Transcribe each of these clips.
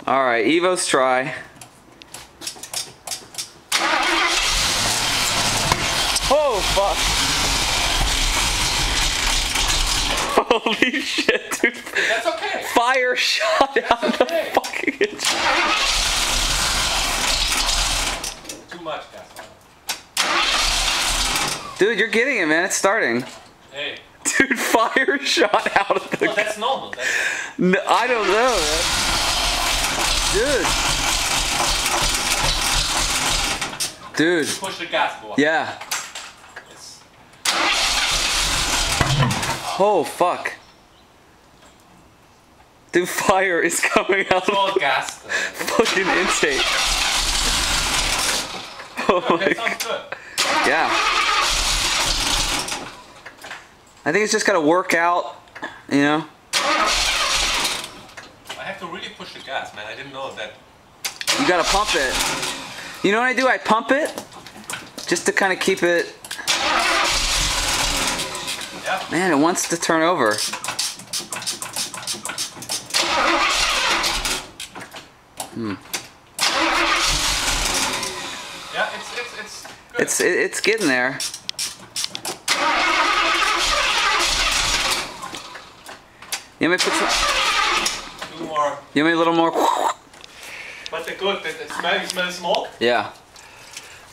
Alright, Evo's try. Oh, fuck. Holy shit, dude. That's okay. Fire shot out the fucking engine. Too much, guys. Dude, you're getting it, man. It's starting. Hey. Dude, fire shot out of the... Well, that's normal. No, I don't know, man. Dude. Push the gas, boy. Yeah. It's... Oh, fuck. Dude, fire is coming out It's all of gas. fucking intake. Oh my That god. sounds good. Yeah. I think it's just gotta work out, you know? I have to really push the gas, man. I didn't know that. You gotta pump it. You know what I do? I pump it just to kind of keep it. Yeah. Man, it wants to turn over. Yeah, it's good. It's getting there. You want me to put some? Two more. You want me a little more? But they're good. You smell smoke? Yeah.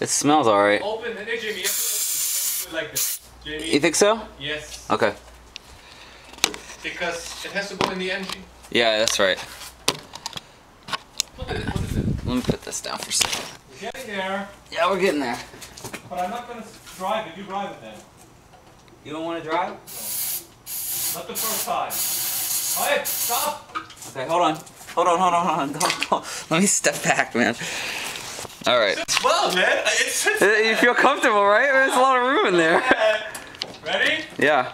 It smells alright. Open. Hey, Jamie, you have to open it like this. Jamie? You think so? Yes. Okay. Because it has to go in the engine. Yeah, that's right. Put it. Let me put this down for a second. We're getting there. Yeah, we're getting there. But I'm not going to drive it. You drive it then. You don't want to drive? Not the first time. Alright, stop. Okay, hold on. Hold on. Don't. Let me step back, man. Alright. It's well, man. It's You feel comfortable, right? There's a lot of room in there. Ready? Yeah.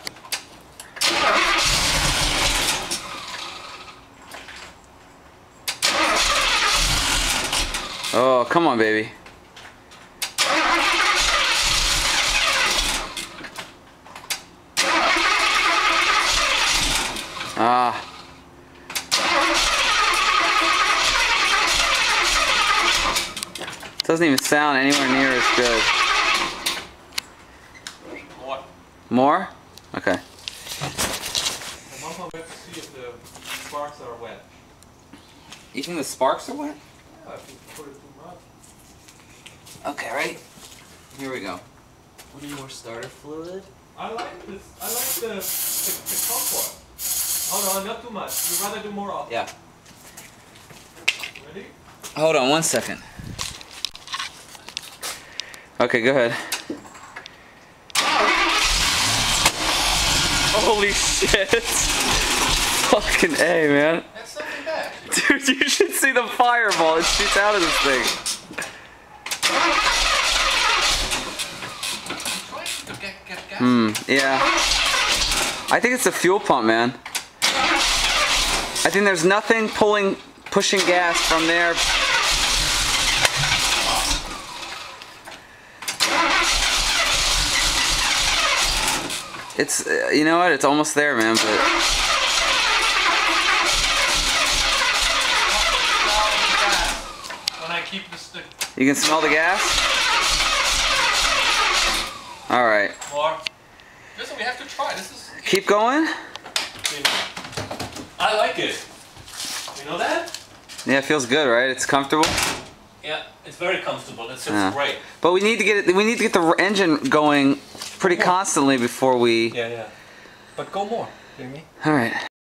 Oh, come on, baby. Ah. Doesn't even sound anywhere near as good. More. More? Okay. And one more we have to see if the sparks are wet. You think the sparks are wet? Yeah, if you put it too much. Okay, right? Here we go. We need more starter fluid. I like this. I like the comfort. Oh no, not too much. You'd rather do more of. Yeah. Ready? Hold on one second. Okay, go ahead. Holy shit. Fucking A, man. That's something bad. Dude, you should see the fireball that shoots out of this thing. I'm trying to get gas. Yeah. I think it's the fuel pump, man. I think there's nothing pushing gas from there. It's, you know what? It's almost there, man, but... When I keep the stick. You can smell the gas? Alright. More. Listen, we have to try. This is. Keep going? I like it. You know that? Yeah, it feels good, right? It's comfortable. Yeah, it's very comfortable. It's Yeah. great. But we need to get the engine going pretty constantly before we... Yeah. But go more, Jamie. Alright.